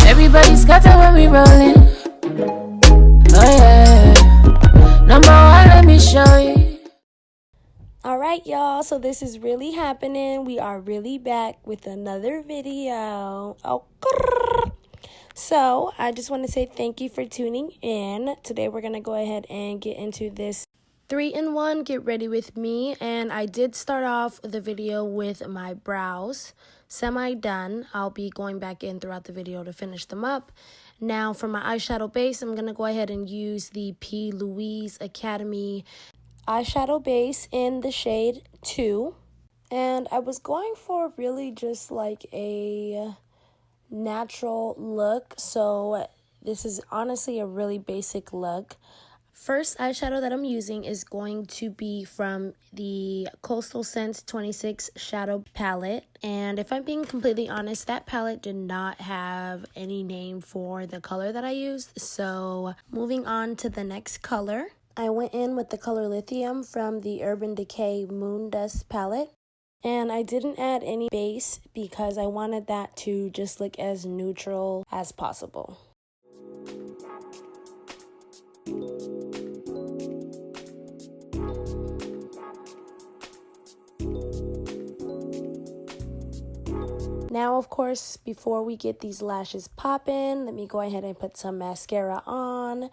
Everybody's scattered when we rollin'. Oh yeah. Number one, let me show you. Alright y'all, so this is really happening. We are really back with another video. Oh, so I just want to say thank you for tuning in. Today we're going to go ahead and get into this 3-in-1 get ready with me. And I did start off the video with my brows semi-done. I'll be going back in throughout the video to finish them up. Now for my eyeshadow base, I'm going to go ahead and use the Louise Academy eyeshadow base in the shade 2. And I was going for really just like a natural look, so this is honestly a really basic look. First eyeshadow that I'm using is going to be from the Coastal Scents 26 shadow palette, and if I'm being completely honest, that palette did not have any name for the color that I used. So moving on to the next color, I went in with the color Lithium from the Urban Decay Moondust palette. And I didn't add any base because I wanted that to just look as neutral as possible. Now, of course, before we get these lashes popping, let me go ahead and put some mascara on.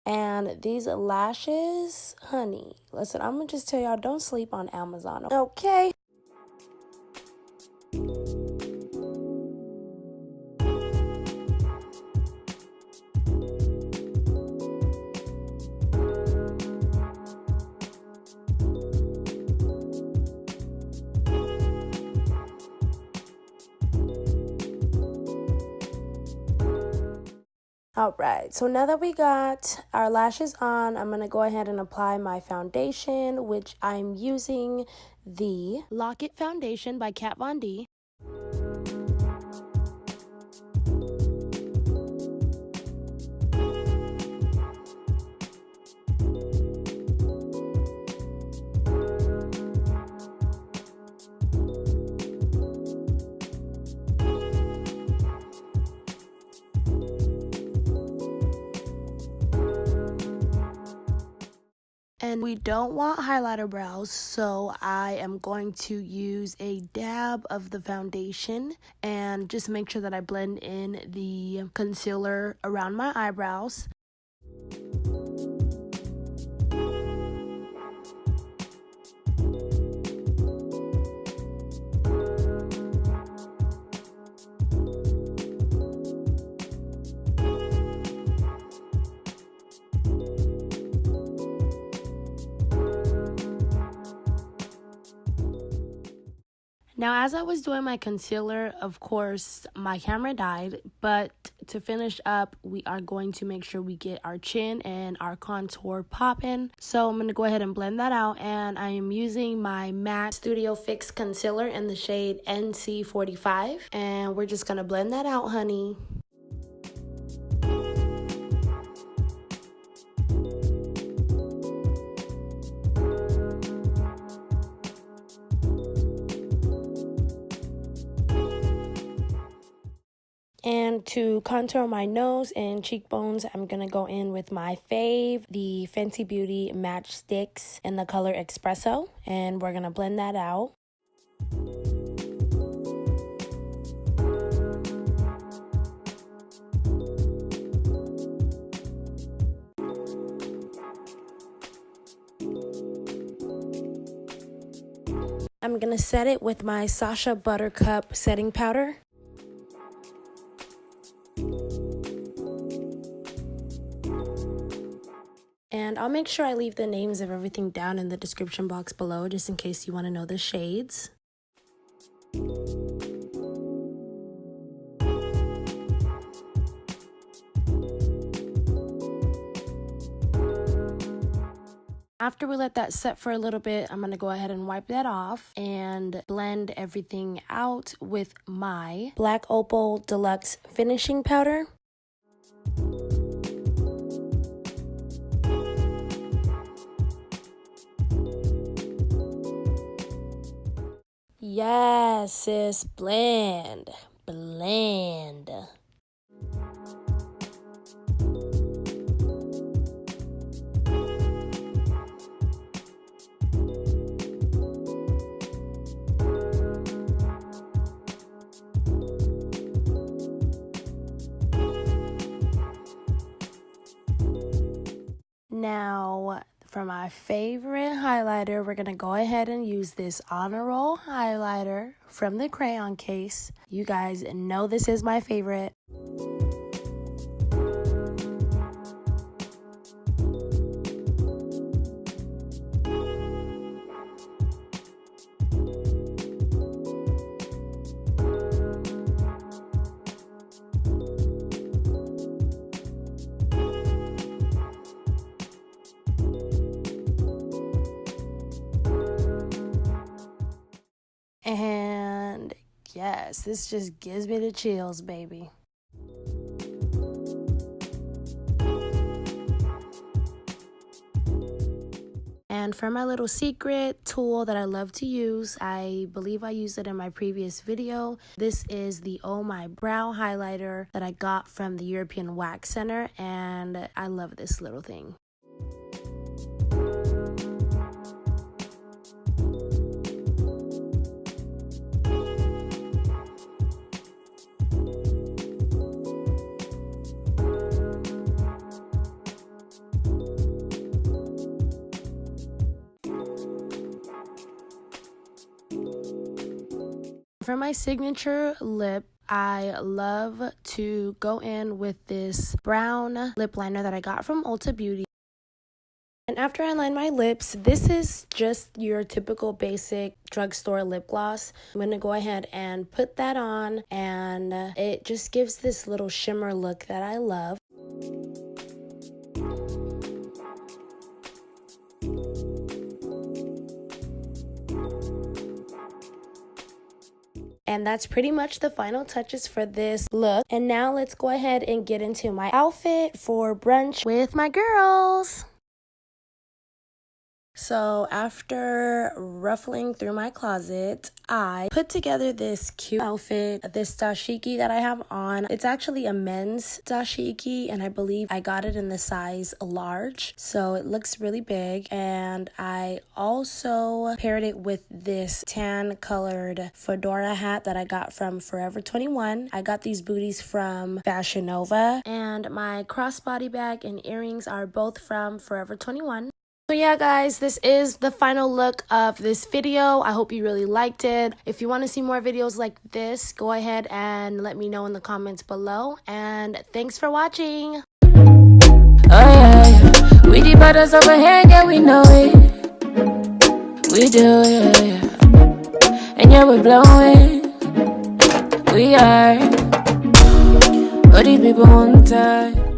And these lashes, honey, listen, I'm gonna just tell y'all, don't sleep on Amazon, okay? Alright, so now that we got our lashes on, I'm going to go ahead and apply my foundation, which I'm using the Lock It Foundation by Kat Von D. And we don't want highlighter brows, so I am going to use a dab of the foundation and just make sure that I blend in the concealer around my eyebrows. Now, as I was doing my concealer, of course, my camera died, but to finish up, we are going to make sure we get our chin and our contour popping. So I'm going to go ahead and blend that out, and I am using my matte Studio Fix concealer in the shade NC45, and we're just going to blend that out, honey. And to contour my nose and cheekbones, I'm going to go in with my fave, the Fenty Beauty Match Stix in the color Espresso. And we're going to blend that out. I'm going to set it with my Sacha Buttercup setting powder. And I'll make sure I leave the names of everything down in the description box below, just in case you want to know the shades. After we let that set for a little bit, I'm going to go ahead and wipe that off and blend everything out with my Black Opal Deluxe finishing powder. Yes, sis, blend. Blend. Now, for my favorite highlighter, we're going to go ahead and use this Honor Roll highlighter from the Crayon case. You guys know this is my favorite. And yes, this just gives me the chills, baby. And for my little secret tool that I love to use, I believe I used it in my previous video. This is the Oh My Brow highlighter that I got from the European Wax Center, and I love this little thing. For my signature lip, I love to go in with this brown lip liner that I got from Ulta Beauty. And after I line my lips, this is just your typical basic drugstore lip gloss. I'm going to go ahead and put that on, and it just gives this little shimmer look that I love. And that's pretty much the final touches for this look. And now let's go ahead and get into my outfit for brunch with my girls. So after ruffling through my closet, I put together this cute outfit, this dashiki that I have on. It's actually a men's dashiki, and I believe I got it in the size large, so it looks really big. And I also paired it with this tan colored fedora hat that I got from Forever 21. I got these booties from Fashion Nova, and my crossbody bag and earrings are both from Forever 21. So yeah, guys, this is the final look of this video. I hope you really liked it. If you want to see more videos like this, go ahead and let me know in the comments below. And thanks for watching. Oh yeah, we the butters over here, yeah, we know it. We do, yeah. And yeah, we're blowing. We are. All these people on time.